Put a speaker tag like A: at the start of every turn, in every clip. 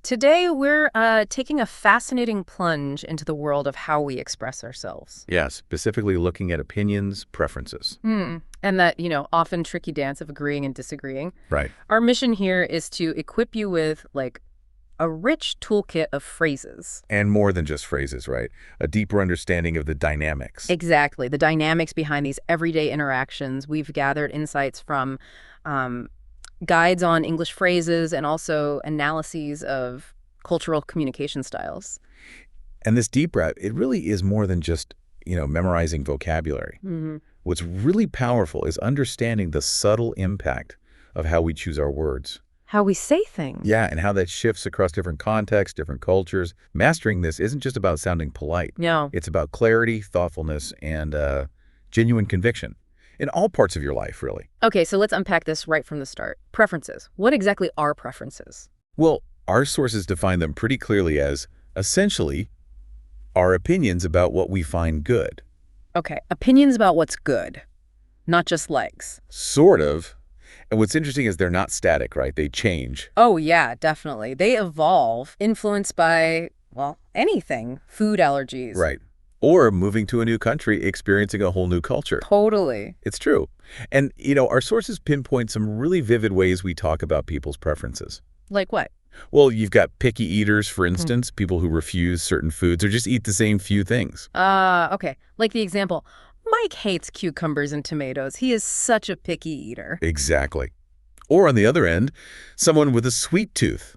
A: Today, we're taking a fascinating plunge into the world of how we express ourselves.
B: Yeah, specifically looking at opinions, preferences.
A: And that, often tricky dance of agreeing and disagreeing.
B: Right.
A: Our mission here is to equip you with, a rich toolkit of phrases.
B: And more than just phrases, right? A deeper understanding of the dynamics.
A: Exactly. The dynamics behind these everyday interactions. We've gathered insights from guides on English phrases and also analyses of cultural communication styles.
B: And this deep dive, it really is more than just, memorizing vocabulary. What's really powerful is understanding the subtle impact of how we choose our words.
A: How we say things.
B: Yeah, and how that shifts across different contexts, different cultures. Mastering this isn't just about sounding polite.
A: No.
B: It's about clarity, thoughtfulness, and genuine conviction in all parts of your life, really.
A: Okay, so let's unpack this right from the start. Preferences. What exactly are preferences?
B: Well, our sources define them pretty clearly as, essentially, our opinions about what we find good.
A: Okay, opinions about what's good, not just likes.
B: Sort of. And what's interesting is they're not static, right? They change.
A: Oh, yeah, definitely. They evolve, influenced by, anything. Food allergies.
B: Right. Or moving to a new country, experiencing a whole new culture.
A: Totally.
B: It's true. And, our sources pinpoint some really vivid ways we talk about people's preferences.
A: Like what?
B: Well, you've got picky eaters, for instance, people who refuse certain foods or just eat the same few things.
A: Okay. Like the example, Mike hates cucumbers and tomatoes. He is such a picky eater.
B: Exactly. Or on the other end, someone with a sweet tooth,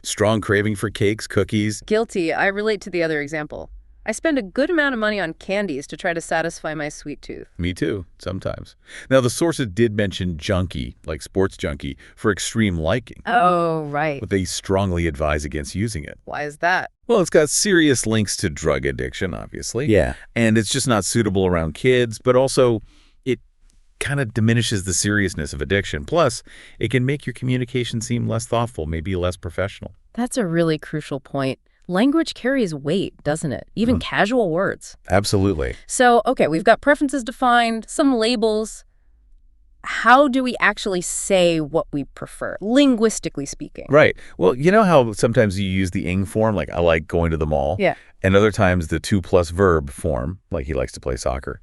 B: strong craving for cakes, cookies.
A: Guilty. I relate to the other example. I spend a good amount of money on candies to try to satisfy my sweet tooth.
B: Me too, sometimes. Now, the sources did mention junkie, like sports junkie, for extreme liking.
A: Oh, right.
B: But they strongly advise against using it.
A: Why is that?
B: Well, it's got serious links to drug addiction, obviously.
C: Yeah.
B: And it's just not suitable around kids, but also it kind of diminishes the seriousness of addiction. Plus, it can make your communication seem less thoughtful, maybe less professional.
A: That's a really crucial point. Language carries weight, doesn't it? Even casual words.
B: Absolutely.
A: So, okay, we've got preferences defined, some labels. How do we actually say what we prefer, linguistically speaking?
B: Right. Well, you know how sometimes you use the ing form, like I like going to the mall?
A: Yeah.
B: And other times the to plus verb form, like he likes to play soccer.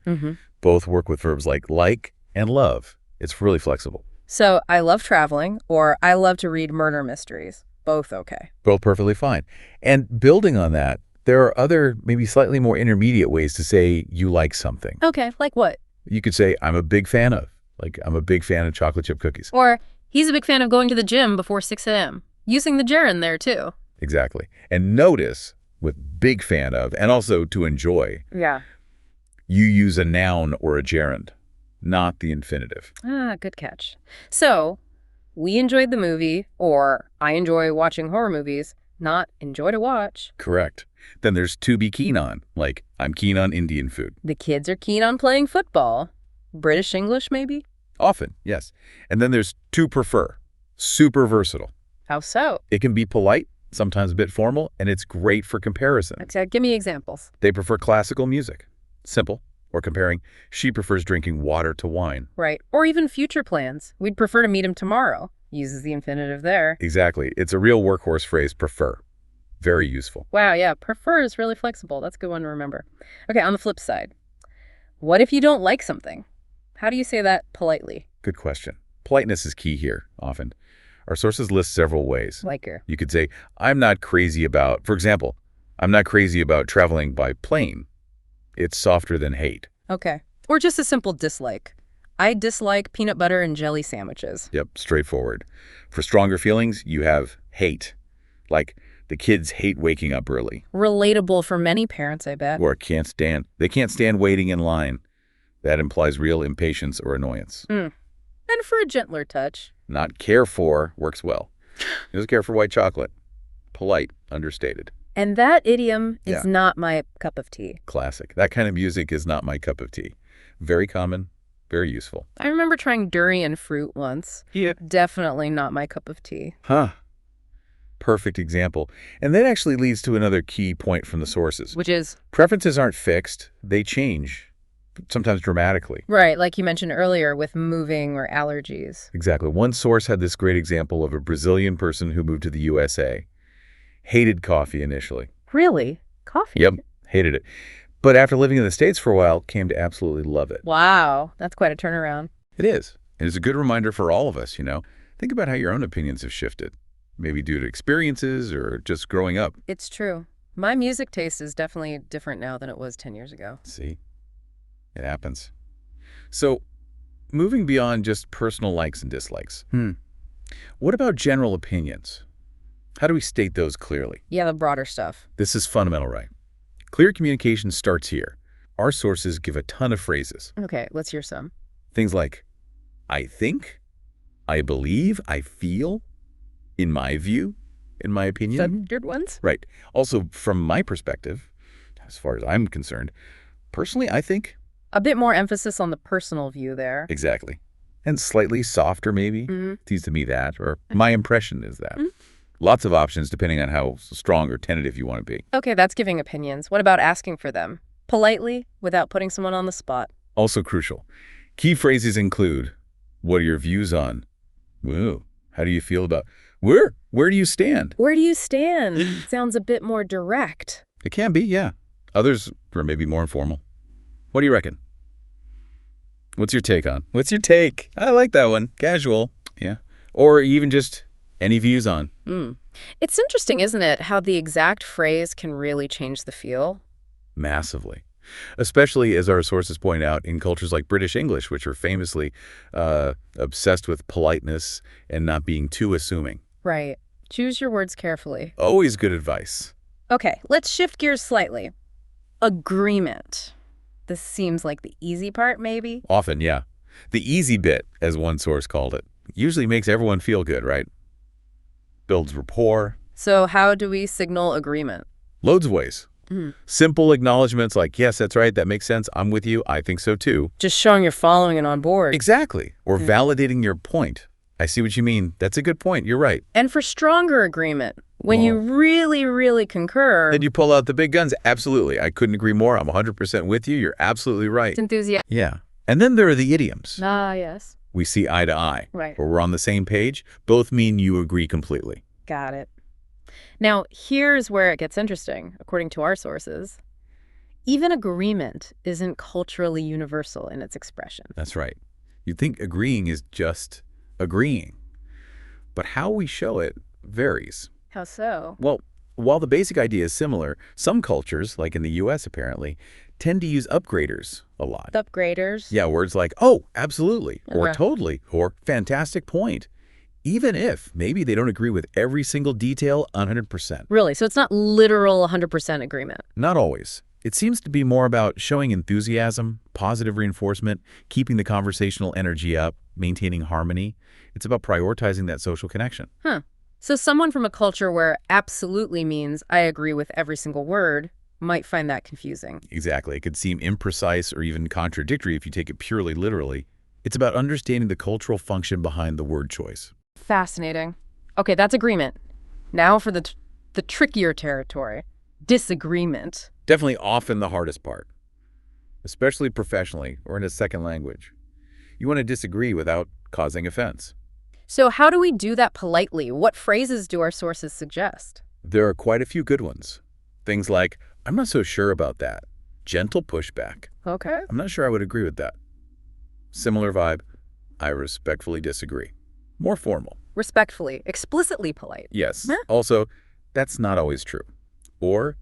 B: Both work with verbs like and love. It's really flexible.
A: So, I love traveling, or I love to read murder mysteries. Both okay.
B: Both perfectly fine. And building on that, there are other, maybe slightly more intermediate ways to say you like something.
A: Okay, like what?
B: You could say, I'm a big fan of. Like, I'm a big fan of chocolate chip cookies.
A: Or, he's a big fan of going to the gym before 6 a.m. Using the gerund there, too.
B: Exactly. And notice, with big fan of, and also to enjoy,
A: Yeah.
B: you use a noun or a gerund, not the infinitive.
A: Ah, good catch. So, we enjoyed the movie, or I enjoy watching horror movies, not enjoy to watch.
B: Correct. Then there's to be keen on, like I'm keen on Indian food.
A: The kids are keen on playing football. British English, maybe?
B: Often, yes. And then there's to prefer, super versatile.
A: How so?
B: It can be polite, sometimes a bit formal, and it's great for comparison.
A: Okay, give me examples.
B: They prefer classical music. Simple. Or comparing, she prefers drinking water to wine.
A: Right. Or even future plans. We'd prefer to meet him tomorrow. Uses the infinitive there.
B: Exactly. It's a real workhorse phrase, prefer. Very useful.
A: Wow, yeah, prefer is really flexible. That's a good one to remember. Okay, on the flip side, what if you don't like something? How do you say that politely?
B: Good question. Politeness is key here, often. Our sources list several ways.
A: Like her.
B: You could say, I'm not crazy about, for example, I'm not crazy about traveling by plane. It's softer than hate.
A: Okay. Or just a simple dislike. I dislike peanut butter and jelly sandwiches.
B: Yep, straightforward. For stronger feelings, you have hate. Like, the kids hate waking up early.
A: Relatable for many parents, I bet.
B: Or they can't stand waiting in line. That implies real impatience or annoyance.
A: And for a gentler touch.
B: Not care for works well. He doesn't care for white chocolate. Polite, understated.
A: And that idiom is
B: Yeah.
A: not my cup of tea.
B: Classic. That kind of music is not my cup of tea. Very common, very useful.
A: I remember trying durian fruit once.
B: Yeah.
A: Definitely not my cup of tea.
B: Huh. Perfect example. And that actually leads to another key point from the sources.
A: Which is?
B: Preferences aren't fixed. They change, sometimes dramatically.
A: Right, like you mentioned earlier with moving or allergies.
B: Exactly. One source had this great example of a Brazilian person who moved to the USA. Hated coffee initially.
A: Really? Coffee?
B: Yep, hated it. But after living in the States for a while, came to absolutely love it.
A: Wow, that's quite a turnaround.
B: It is. And it's a good reminder for all of us, Think about how your own opinions have shifted. Maybe due to experiences or just growing up.
A: It's true. My music taste is definitely different now than it was 10 years ago.
B: See? It happens. So, moving beyond just personal likes and dislikes. What about general opinions? How do we state those clearly?
A: Yeah, the broader stuff.
B: This is fundamental, right? Clear communication starts here. Our sources give a ton of phrases.
A: Okay, let's hear some.
B: Things like, I think, I believe, I feel, in my view, in my opinion.
A: Standard ones?
B: Right. Also, from my perspective, as far as I'm concerned, personally, I think.
A: A bit more emphasis on the personal view there.
B: Exactly. And slightly softer, maybe. Seems to me that, or my impression is that. Lots of options depending on how strong or tentative you want to be.
A: Okay, that's giving opinions. What about asking for them? Politely, without putting someone on the spot.
B: Also crucial. Key phrases include, what are your views on? Whoa, how do you feel about? Where do you stand?
A: Where do you stand? Sounds a bit more direct.
B: It can be, yeah. Others are maybe more informal. What do you reckon? What's your take on? What's your take? I like that one. Casual. Yeah. Or even just any views on.
A: It's interesting, isn't it, how the exact phrase can really change the feel?
B: Massively. Especially, as our sources point out, in cultures like British English, which are famously obsessed with politeness and not being too assuming.
A: Right. Choose your words carefully.
B: Always good advice.
A: Okay, let's shift gears slightly. Agreement. This seems like the easy part, maybe?
B: Often, yeah. The easy bit, as one source called it, usually makes everyone feel good, right? Builds rapport.
A: So how do we signal agreement?
B: Loads of ways. Simple acknowledgments like, yes, that's right, that makes sense, I'm with you, I think so too.
A: Just showing you're following and on board.
B: Exactly. Or validating your point. I see what you mean. That's a good point. You're right.
A: And for stronger agreement, when you really, really concur.
B: Then you pull out the big guns. Absolutely. I couldn't agree more. I'm 100% with you. You're absolutely right.
A: It's enthusiasm.
B: Yeah. And then there are the idioms.
A: Ah, yes.
B: We see eye to eye.
A: Right.
B: Where we're on the same page. Both mean you agree completely.
A: Got it. Now, here's where it gets interesting, according to our sources. Even agreement isn't culturally universal in its expression.
B: That's right. You'd think agreeing is just agreeing. But how we show it varies.
A: How so?
B: Well, while the basic idea is similar, some cultures, like in the U.S. apparently, tend to use upgraders a lot.
A: Upgraders?
B: Yeah, words like, oh, absolutely, or totally, or fantastic point. Even if maybe they don't agree with every single detail 100%.
A: Really? So it's not literal 100% agreement?
B: Not always. It seems to be more about showing enthusiasm, positive reinforcement, keeping the conversational energy up, maintaining harmony. It's about prioritizing that social connection.
A: So someone from a culture where absolutely means I agree with every single word might find that confusing.
B: Exactly. It could seem imprecise or even contradictory if you take it purely literally. It's about understanding the cultural function behind the word choice.
A: Fascinating. Okay, that's agreement. Now for the trickier territory, disagreement.
B: Definitely often the hardest part, especially professionally or in a second language. You want to disagree without causing offense.
A: So how do we do that politely? What phrases do our sources suggest?
B: There are quite a few good ones. Things like, I'm not so sure about that. Gentle pushback.
A: Okay.
B: I'm not sure I would agree with that. Similar vibe, I respectfully disagree. More formal.
A: Respectfully, explicitly polite.
B: Yes. Also, that's not always true. Or,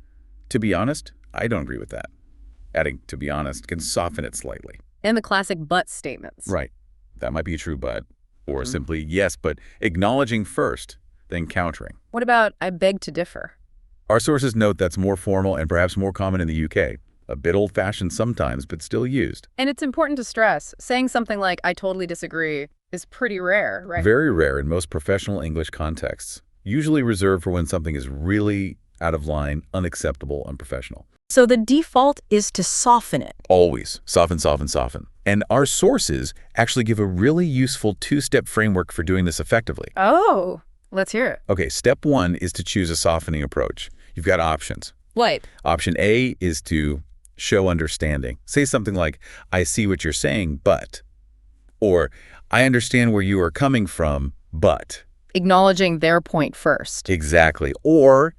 B: to be honest, I don't agree with that. Adding, to be honest, can soften it slightly.
A: And the classic but statements.
B: Right. That might be a true but. Or simply yes, but acknowledging first, then countering.
A: What about I beg to differ?
B: Our sources note that's more formal and perhaps more common in the UK. A bit old-fashioned sometimes, but still used.
A: And it's important to stress, saying something like I totally disagree is pretty rare, right?
B: Very rare in most professional English contexts. Usually reserved for when something is really out of line, unacceptable, unprofessional.
A: So the default is to soften it.
B: Always. Soften, soften, soften. And our sources actually give a really useful two-step framework for doing this effectively.
A: Oh, let's hear it.
B: Okay, step one is to choose a softening approach. You've got options.
A: What?
B: Option A is to show understanding. Say something like, I see what you're saying, but. Or, I understand where you are coming from, but.
A: Acknowledging their point first.
B: Exactly. Or,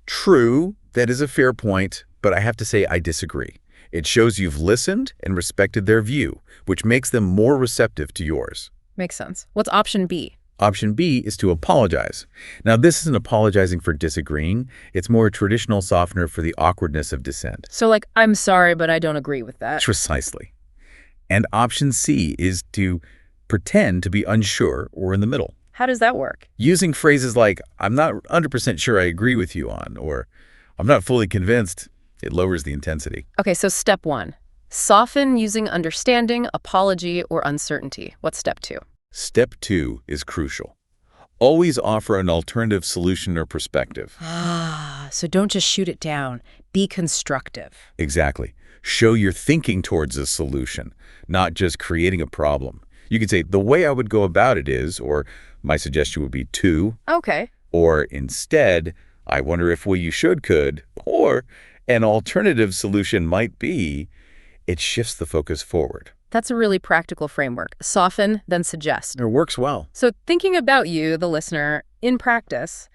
B: True, that is a fair point, but I have to say I disagree. It shows you've listened and respected their view, which makes them more receptive to yours.
A: Makes sense. What's option B?
B: Option B is to apologize. Now, this isn't apologizing for disagreeing. It's more a traditional softener for the awkwardness of dissent.
A: So like, I'm sorry, but I don't agree with that.
B: Precisely. And option C is to pretend to be unsure or in the middle.
A: How does that work?
B: Using phrases like, I'm not 100% sure I agree with you on, or I'm not fully convinced, it lowers the intensity.
A: Okay, so step 1. Soften using understanding, apology, or uncertainty. What's step 2?
B: Step 2 is crucial. Always offer an alternative solution or perspective.
A: So don't just shoot it down. Be constructive.
B: Exactly. Show you're thinking towards a solution, not just creating a problem. You can say, the way I would go about it is, or my suggestion would be to,
A: Okay.
B: or instead, I wonder if you could, or an alternative solution might be. It shifts the focus forward.
A: That's a really practical framework. Soften, then suggest.
B: It works well.
A: So thinking about you, the listener, in practice,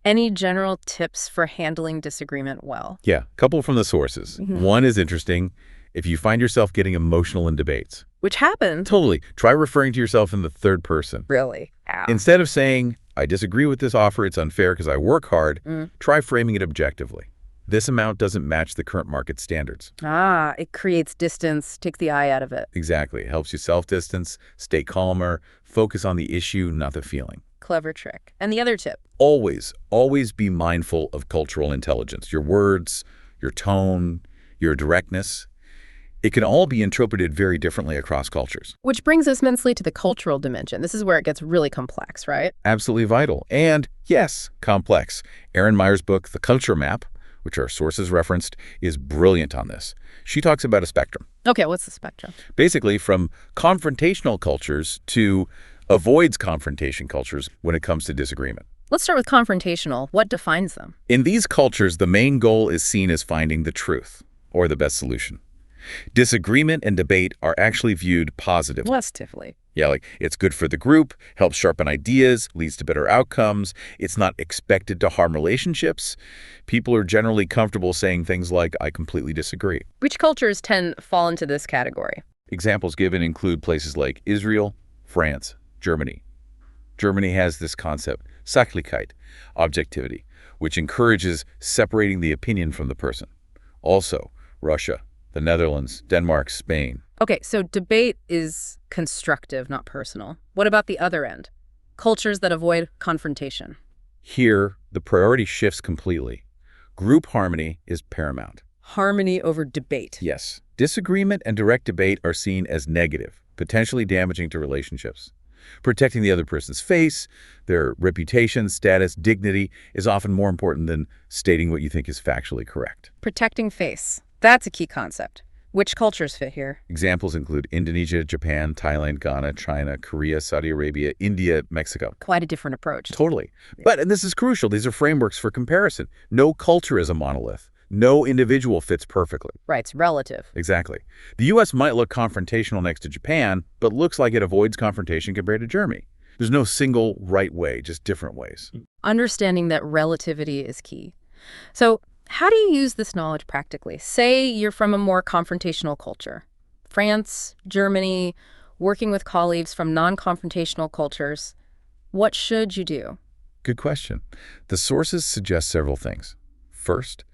A: any general tips for handling disagreement well?
B: Yeah, couple from the sources. One is interesting. If you find yourself getting emotional in debates.
A: Which happened.
B: Totally. Try referring to yourself in the third person.
A: Really? Ow.
B: Instead of saying, I disagree with this offer, it's unfair because I work hard, try framing it objectively. This amount doesn't match the current market standards.
A: It creates distance, take the eye out of it.
B: Exactly. It helps you self-distance, stay calmer, focus on the issue, not the feeling.
A: Clever trick. And the other tip?
B: Always be mindful of cultural intelligence. Your words, your tone, your directness. It can all be interpreted very differently across cultures.
A: Which brings us immensely to the cultural dimension. This is where it gets really complex, right?
B: Absolutely vital. And, yes, complex. Erin Meyer's book, The Culture Map, which our sources referenced, is brilliant on this. She talks about a spectrum.
A: Okay, what's the spectrum?
B: Basically, from confrontational cultures to avoids confrontation cultures when it comes to disagreement.
A: Let's start with confrontational. What defines them?
B: In these cultures, the main goal is seen as finding the truth, or the best solution. Disagreement and debate are actually viewed positively.
A: Positively.
B: Yeah, like it's good for the group, helps sharpen ideas, leads to better outcomes. It's not expected to harm relationships. People are generally comfortable saying things like, I completely disagree.
A: Which cultures tend to fall into this category?
B: Examples given include places like Israel, France, Germany. Germany has this concept, Sachlichkeit, objectivity, which encourages separating the opinion from the person. Also, Russia, the Netherlands, Denmark, Spain.
A: Okay, so debate is constructive, not personal. What about the other end? Cultures that avoid confrontation.
B: Here, the priority shifts completely. Group harmony is paramount.
A: Harmony over debate.
B: Yes, disagreement and direct debate are seen as negative, potentially damaging to relationships. Protecting the other person's face, their reputation, status, dignity is often more important than stating what you think is factually correct.
A: Protecting face. That's a key concept. Which cultures fit here?
B: Examples include Indonesia, Japan, Thailand, Ghana, China, Korea, Saudi Arabia, India, Mexico.
A: Quite a different approach.
B: Totally. But, and this is crucial, these are frameworks for comparison. No culture is a monolith. No individual fits perfectly.
A: Right, it's relative.
B: Exactly. The U.S. might look confrontational next to Japan, but looks like it avoids confrontation compared to Germany. There's no single right way, just different ways.
A: Understanding that relativity is key. So, how do you use this knowledge practically? Say you're from a more confrontational culture. France, Germany, working with colleagues from non-confrontational cultures. What should you do?
B: Good question. The sources suggest several things. First,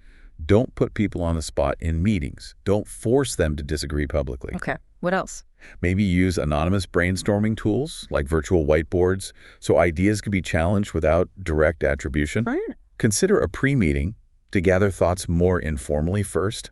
B: don't put people on the spot in meetings. Don't force them to disagree publicly.
A: Okay, what else?
B: Maybe use anonymous brainstorming tools like virtual whiteboards so ideas can be challenged without direct attribution.
A: Right.
B: Consider a pre-meeting to gather thoughts more informally first.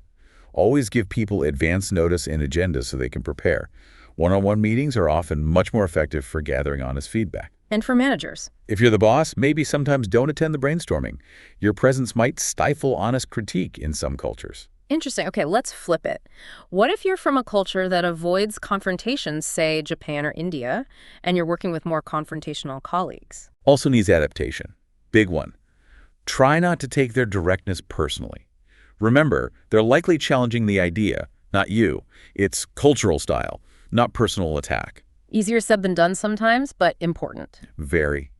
B: Always give people advance notice and agendas so they can prepare. One-on-one meetings are often much more effective for gathering honest feedback.
A: And for managers?
B: If you're the boss, maybe sometimes don't attend the brainstorming. Your presence might stifle honest critique in some cultures.
A: Interesting. Okay, let's flip it. What if you're from a culture that avoids confrontations, say Japan or India, and you're working with more confrontational colleagues?
B: Also needs adaptation. Big one. Try not to take their directness personally. Remember, they're likely challenging the idea, not you. It's cultural style, not personal attack.
A: Easier said than done sometimes, but important.
B: Very.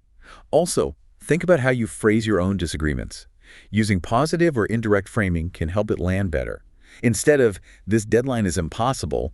B: Also, think about how you phrase your own disagreements. Using positive or indirect framing can help it land better. Instead of, this deadline is impossible,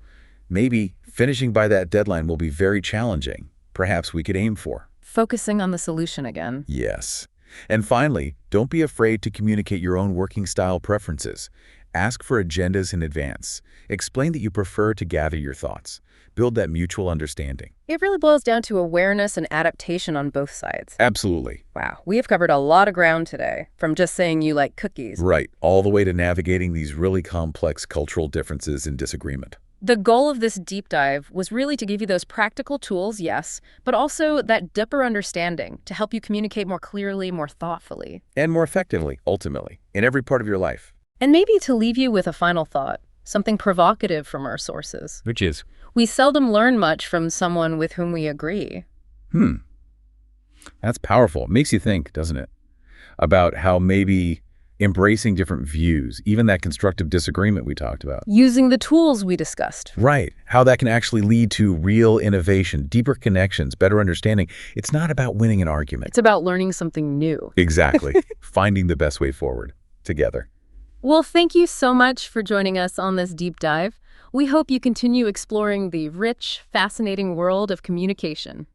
B: maybe finishing by that deadline will be very challenging. Perhaps we could aim for.
A: Focusing on the solution again.
B: Yes. And finally, don't be afraid to communicate your own working style preferences. Ask for agendas in advance. Explain that you prefer to gather your thoughts. Build that mutual understanding.
A: It really boils down to awareness and adaptation on both sides.
B: Absolutely.
A: Wow, we have covered a lot of ground today, from just saying you like cookies.
B: Right, all the way to navigating these really complex cultural differences and disagreement.
A: The goal of this deep dive was really to give you those practical tools, yes, but also that deeper understanding to help you communicate more clearly, more thoughtfully.
B: And more effectively, ultimately, in every part of your life.
A: And maybe to leave you with a final thought, something provocative from our sources.
B: Which is?
A: We seldom learn much from someone with whom we agree.
B: That's powerful. It makes you think, doesn't it? About how maybe embracing different views, even that constructive disagreement we talked about.
A: Using the tools we discussed.
B: Right. How that can actually lead to real innovation, deeper connections, better understanding. It's not about winning an argument.
A: It's about learning something new.
B: Exactly. Finding the best way forward together.
A: Well, thank you so much for joining us on this deep dive. We hope you continue exploring the rich, fascinating world of communication.